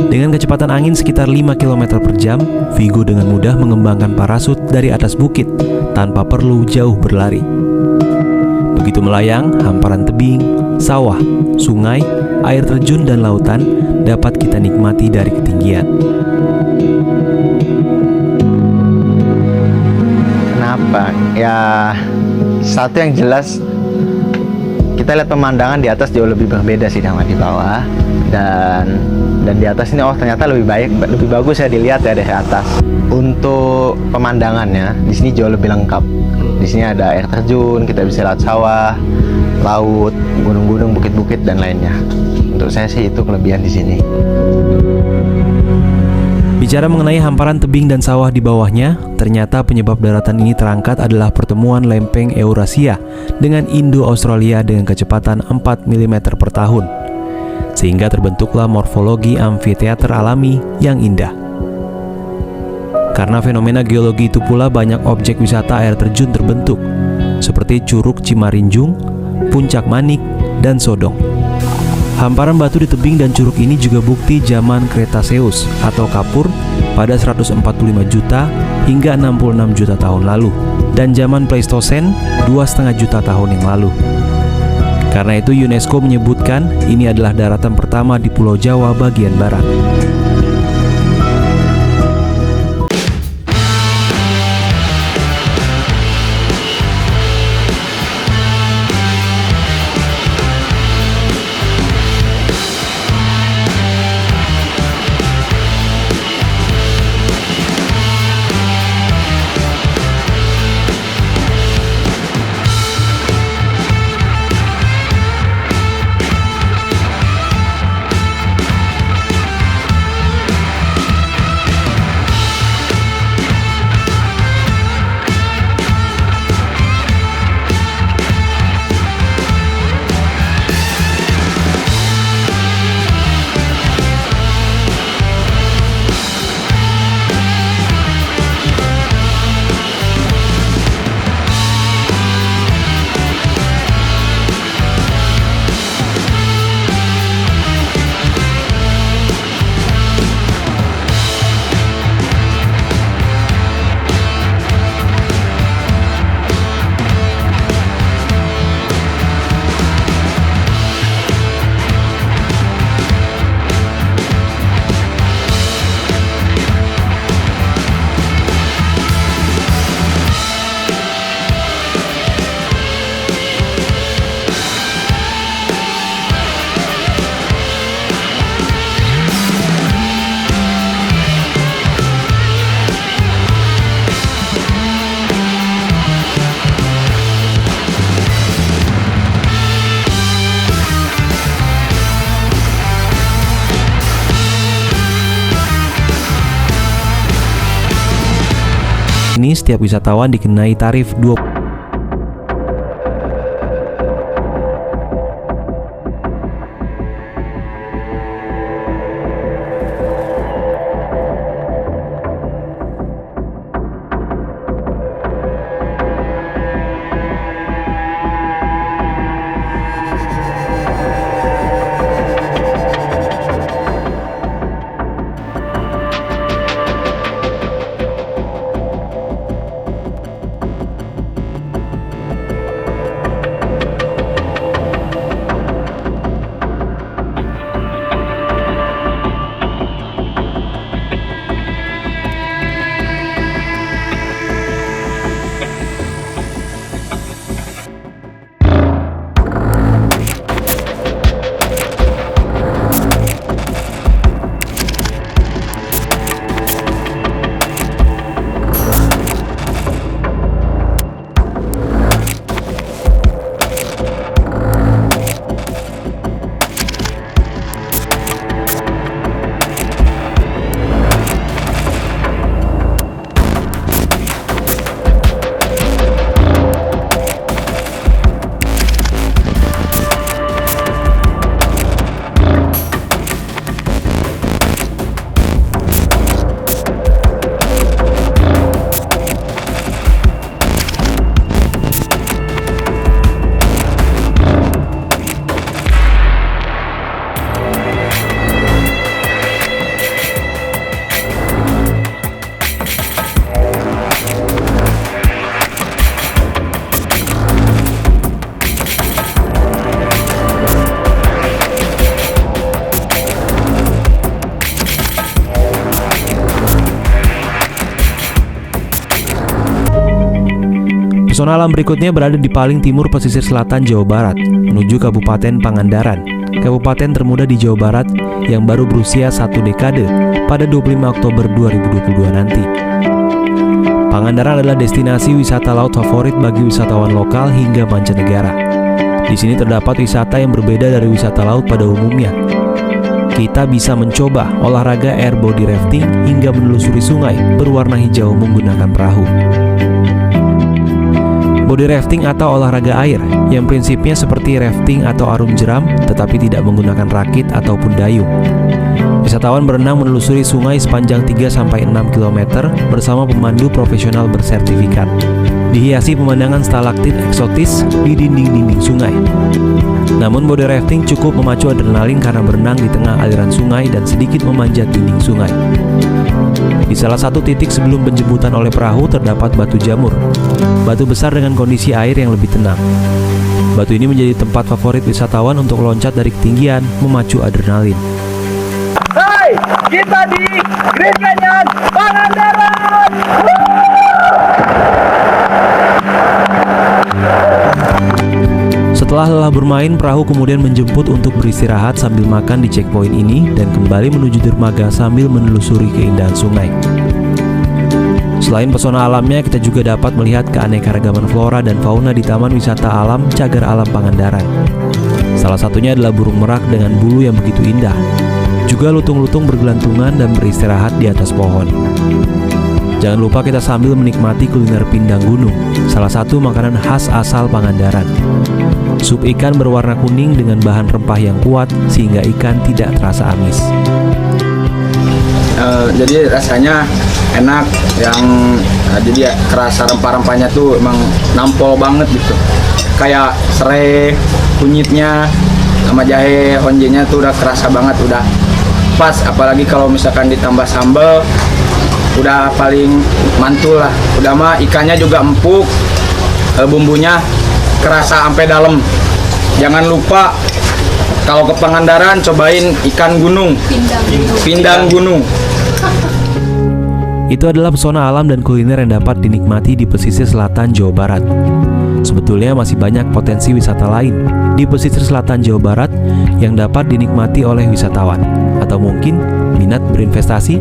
Dengan kecepatan angin sekitar 5 km per jam, Vigo dengan mudah mengembangkan parasut dari atas bukit tanpa perlu jauh berlari. Begitu melayang, hamparan tebing, sawah, sungai, air terjun, dan lautan dapat kita nikmati dari ketinggian. Kenapa? Ya, satu yang jelas, kita lihat pemandangan di atas jauh lebih berbeda sih sama di bawah. Dan di atas ini ternyata lebih bagus ya dilihat ya dari atas. Untuk pemandangannya di sini jauh lebih lengkap. Di sini ada air terjun, kita bisa lihat sawah, laut, gunung-gunung, bukit-bukit, dan lainnya. Untuk saya sih itu kelebihan di sini. Bicara mengenai hamparan tebing dan sawah di bawahnya, ternyata penyebab daratan ini terangkat adalah pertemuan lempeng Eurasia dengan Indo-Australia dengan kecepatan 4 mm per tahun. Sehingga terbentuklah morfologi amfiteater alami yang indah. Karena fenomena geologi itu pula banyak objek wisata air terjun terbentuk, seperti Curug Cimarinjung, Puncak Manik, dan Sodong. Hamparan batu di tebing dan curug ini juga bukti zaman Cretaceous atau Kapur pada 145 juta hingga 66 juta tahun lalu, dan zaman Pleistosen 2,5 juta tahun yang lalu. Karena itu UNESCO menyebutkan ini adalah daratan pertama di Pulau Jawa bagian barat. Ini setiap wisatawan dikenai tarif 20. Pesona alam berikutnya berada di paling timur pesisir selatan Jawa Barat, menuju Kabupaten Pangandaran, kabupaten termuda di Jawa Barat yang baru berusia 1 dekade pada 25 Oktober 2022 nanti. Pangandaran adalah destinasi wisata laut favorit bagi wisatawan lokal hingga mancanegara. Di sini terdapat wisata yang berbeda dari wisata laut pada umumnya. Kita bisa mencoba olahraga air body rafting hingga menelusuri sungai berwarna hijau menggunakan perahu. Body rafting atau olahraga air yang prinsipnya seperti rafting atau arum jeram tetapi tidak menggunakan rakit ataupun dayung. Wisatawan berenang menelusuri sungai sepanjang 3-6 km bersama pemandu profesional bersertifikat. Dihiasi pemandangan stalaktit eksotis di dinding-dinding sungai. Namun body rafting cukup memacu adrenalin karena berenang di tengah aliran sungai dan sedikit memanjat dinding sungai. Di salah satu titik sebelum penjemputan oleh perahu terdapat batu jamur, batu besar dengan kondisi air yang lebih tenang. Batu ini menjadi tempat favorit wisatawan untuk loncat dari ketinggian, memacu adrenalin. Hai, kita di Grand Canyon Pangandaran. Setelah lelah bermain, perahu kemudian menjemput untuk beristirahat sambil makan di checkpoint ini dan kembali menuju dermaga sambil menelusuri keindahan sungai. Selain pesona alamnya, kita juga dapat melihat keanekaragaman flora dan fauna di Taman Wisata Alam Cagar Alam Pangandaran. Salah satunya adalah burung merak dengan bulu yang begitu indah. Juga lutung-lutung bergelantungan dan beristirahat di atas pohon. Jangan lupa kita sambil menikmati kuliner pindang gunung, salah satu makanan khas asal Pangandaran. Sup ikan berwarna kuning dengan bahan rempah yang kuat sehingga ikan tidak terasa amis. Jadi rasanya enak, jadi kerasa rempah-rempahnya tuh emang nampol banget gitu. Kayak serai, kunyitnya sama jahe honjenya tuh udah kerasa banget, udah pas. Apalagi kalau misalkan ditambah sambal, udah paling mantul lah. Udah mah ikannya juga empuk, bumbunya kerasa sampai dalam. Jangan lupa kalau ke Pangandaran cobain ikan gunung, pindang gunung. Itu adalah pesona alam dan kuliner yang dapat dinikmati di pesisir selatan Jawa Barat. Sebetulnya masih banyak potensi wisata lain di pesisir selatan Jawa Barat yang dapat dinikmati oleh wisatawan. Atau mungkin minat berinvestasi?